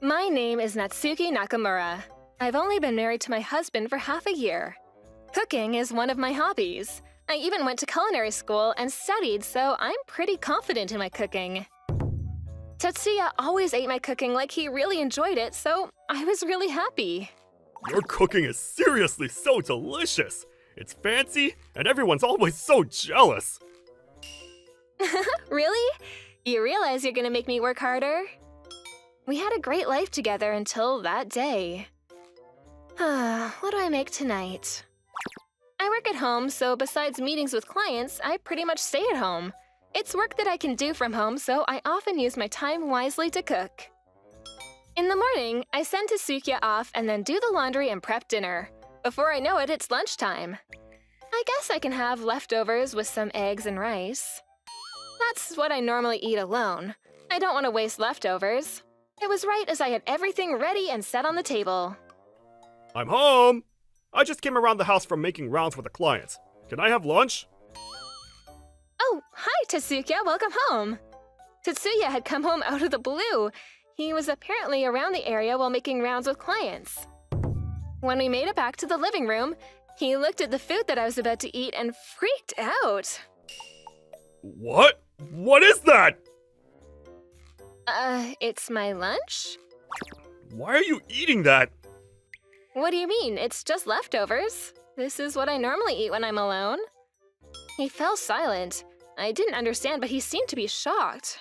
My name is Natsuki Nakamura. I've only been married to my husband for half a year. Cooking is one of my hobbies. I even went to culinary school and studied, so I'm pretty confident in my cooking. Tetsuya always ate my cooking like he really enjoyed it, so I was really happy. Your cooking is seriously so delicious. It's fancy, and everyone's always so jealous. Really? You realize you're gonna make me work harder? We had a great life together until that day. What do I make tonight? I work at home, so besides meetings with clients, I pretty much stay at home. It's work that I can do from home, so I often use my time wisely to cook. In the morning, I send Tetsuya off and then do the laundry and prep dinner. Before I know it, it's lunchtime. I guess I can have leftovers with some eggs and rice. That's what I normally eat alone. I don't want to waste leftovers. It was right as I had everything ready and set on the table. I'm home! I just came around the house from making rounds with the clients. Can I have lunch? Oh, hi, Tetsuya. Welcome home. Tetsuya had come home out of the blue. He was apparently around the area while making rounds with clients. When we made it back to the living room, he looked at the food that I was about to eat and freaked out. What? What is that? It's my lunch? Why are you eating that? What do you mean? It's just leftovers. This is what I normally eat when I'm alone. He fell silent. I didn't understand, but he seemed to be shocked.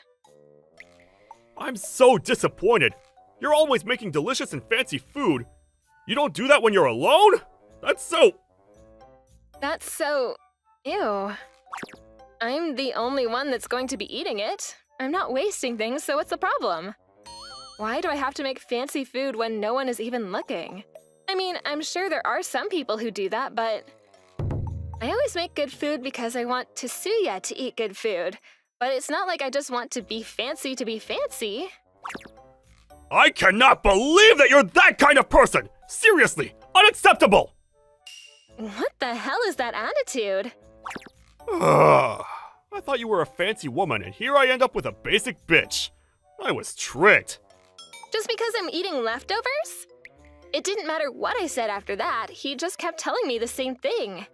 I'm so disappointed. You're always making delicious and fancy food. You don't do that when you're alone? That's so... Ew. I'm the only one that's going to be eating it. I'm not wasting things, so what's the problem? Why do I have to make fancy food when no one is even looking? I mean, I'm sure there are some people who do that, but... I always make good food because I want Tetsuya to eat good food. But it's not like I just want to be fancy to be fancy. I cannot believe that you're that kind of person! Seriously, unacceptable! What the hell is that attitude? I thought you were a fancy woman, and here I end up with a basic bitch. I was tricked. Just because I'm eating leftovers? It didn't matter what I said after that, he just kept telling me the same thing.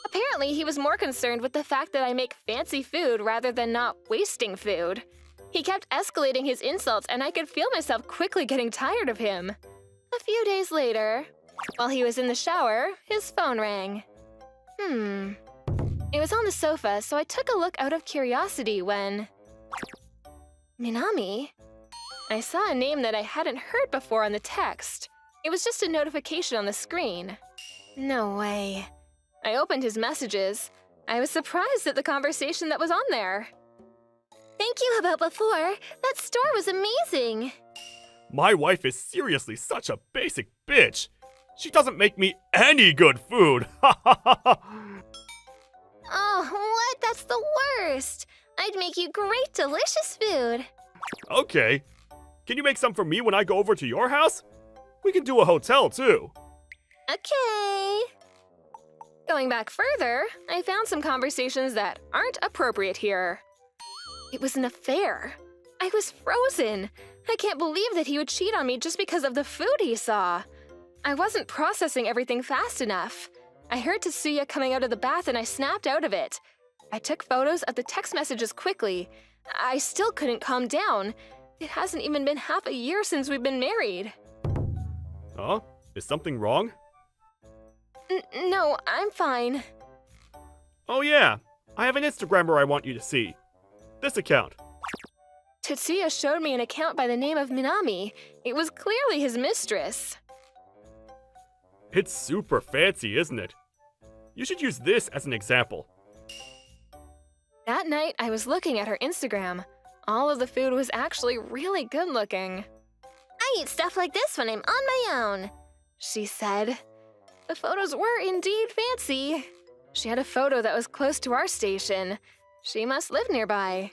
Apparently, he was more concerned with the fact that I make fancy food rather than not wasting food. He kept escalating his insults, and I could feel myself quickly getting tired of him. A few days later, while he was in the shower, his phone rang. It was on the sofa, so I took a look out of curiosity when... Minami? I saw a name that I hadn't heard before on the text. It was just a notification on the screen. No way. I opened his messages. I was surprised at the conversation that was on there. Thank you about before. That store was amazing. My wife is seriously such a basic bitch. She doesn't make me any good food. Oh, what? That's the worst. I'd make you great, delicious food. Okay. Can you make some for me when I go over to your house? We can do a hotel, too. Okay. Going back further, I found some conversations that aren't appropriate here. It was an affair. I was frozen. I can't believe that he would cheat on me just because of the food he saw. I wasn't processing everything fast enough. I heard Tetsuya coming out of the bath and I snapped out of it. I took photos of the text messages quickly. I still couldn't calm down. It hasn't even been half a year since we've been married. Huh? Is something wrong? No, I'm fine. Oh yeah, I have an Instagrammer I want you to see. This account. Tetsuya showed me an account by the name of Minami. It was clearly his mistress. It's super fancy, isn't it? You should use this as an example. That night, I was looking at her Instagram. All of the food was actually really good looking. I eat stuff like this when I'm on my own, she said. The photos were indeed fancy. She had a photo that was close to our station. She must live nearby.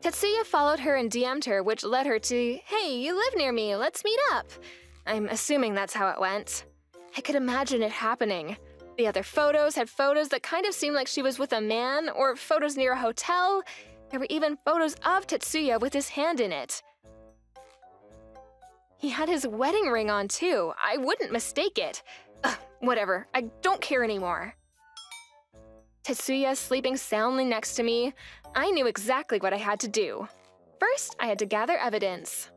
Tetsuya followed her and DM'd her, which led her to, "Hey, you live near me, let's meet up." I'm assuming that's how it went. I could imagine it happening. The other photos had photos that kind of seemed like she was with a man, or photos near a hotel. There were even photos of Tetsuya with his hand in it. He had his wedding ring on, too. I wouldn't mistake it. Ugh, whatever, I don't care anymore. Tetsuya sleeping soundly next to me, I knew exactly what I had to do. First, I had to gather evidence.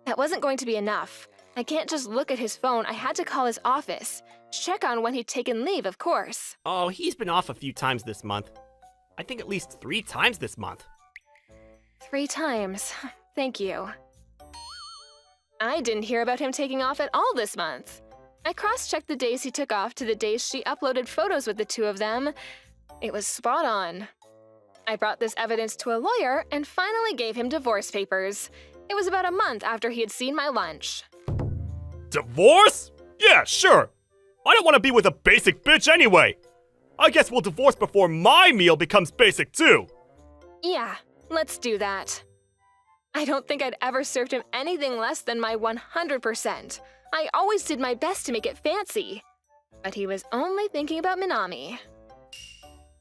That wasn't going to be enough. I can't just look at his phone, I had to call his office. Check on when he'd taken leave, of course. Oh, he's been off a few times this month. I think at least 3 times this month. 3 times. Thank you. I didn't hear about him taking off at all this month. I cross-checked the days he took off to the days she uploaded photos with the 2 of them. It was spot on. I brought this evidence to a lawyer and finally gave him divorce papers. It was about a month after he had seen my lunch. Divorce? Yeah, sure. I don't want to be with a basic bitch anyway. I guess we'll divorce before my meal becomes basic too. Yeah, let's do that. I don't think I'd ever served him anything less than my 100%. I always did my best to make it fancy. But he was only thinking about Minami.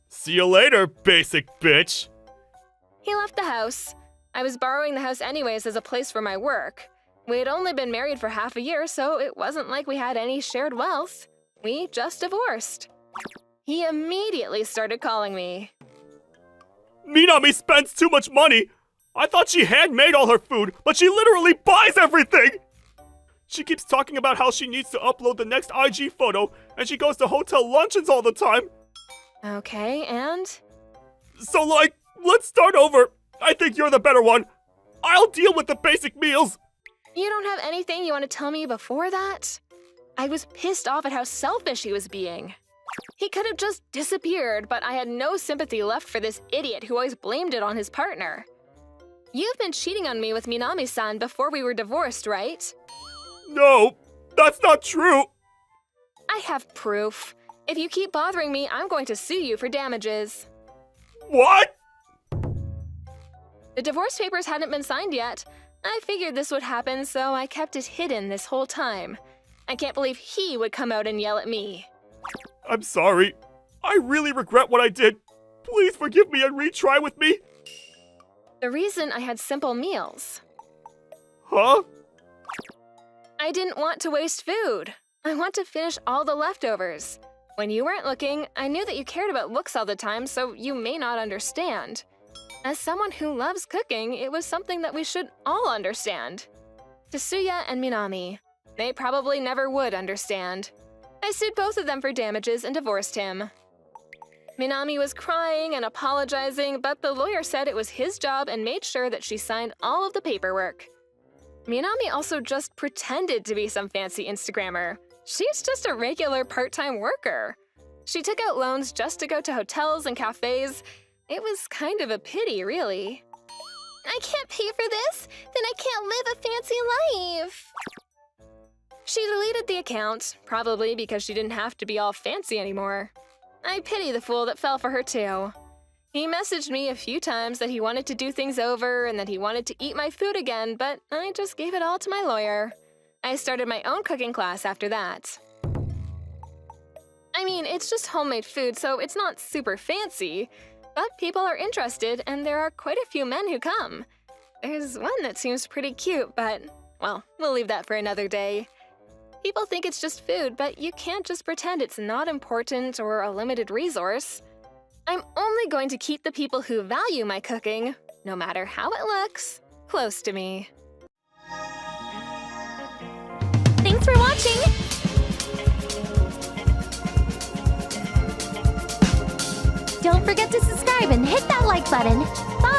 See you later, basic bitch. He left the house. I was borrowing the house anyways as a place for my work. We had only been married for half a year, so it wasn't like we had any shared wealth. We just divorced. He immediately started calling me. Minami spends too much money. I thought she handmade all her food, but she literally buys everything. She keeps talking about how she needs to upload the next IG photo, and she goes to hotel luncheons all the time. Okay, and? So let's start over. I think you're the better one. I'll deal with the basic meals. You don't have anything you want to tell me before that? I was pissed off at how selfish he was being. He could have just disappeared, but I had no sympathy left for this idiot who always blamed it on his partner. You've been cheating on me with Minami-san before we were divorced, right? No, that's not true. I have proof. If you keep bothering me, I'm going to sue you for damages. What? The divorce papers hadn't been signed yet. I figured this would happen, so I kept it hidden this whole time. I can't believe he would come out and yell at me. I'm sorry. I really regret what I did. Please forgive me and retry with me. The reason I had simple meals. Huh? I didn't want to waste food. I want to finish all the leftovers. When you weren't looking, I knew that you cared about looks all the time, so you may not understand. As someone who loves cooking, it was something that we should all understand. Tetsuya and Minami. They probably never would understand. I sued both of them for damages and divorced him. Minami was crying and apologizing, but the lawyer said it was his job and made sure that she signed all of the paperwork. Minami also just pretended to be some fancy Instagrammer. She's just a regular part-time worker. She took out loans just to go to hotels and cafes. It was kind of a pity, really. I can't pay for this, then I can't live a fancy life. She deleted the account, probably because she didn't have to be all fancy anymore. I pity the fool that fell for her too. He messaged me a few times that he wanted to do things over and that he wanted to eat my food again, but I just gave it all to my lawyer. I started my own cooking class after that. I mean, it's just homemade food, so it's not super fancy, but people are interested and there are quite a few men who come. There's one that seems pretty cute, but, well, we'll leave that for another day. People think it's just food, but you can't just pretend it's not important or a limited resource. I'm only going to keep the people who value my cooking, no matter how it looks, close to me. Thanks for watching! Don't forget to subscribe and hit that like button. Bye!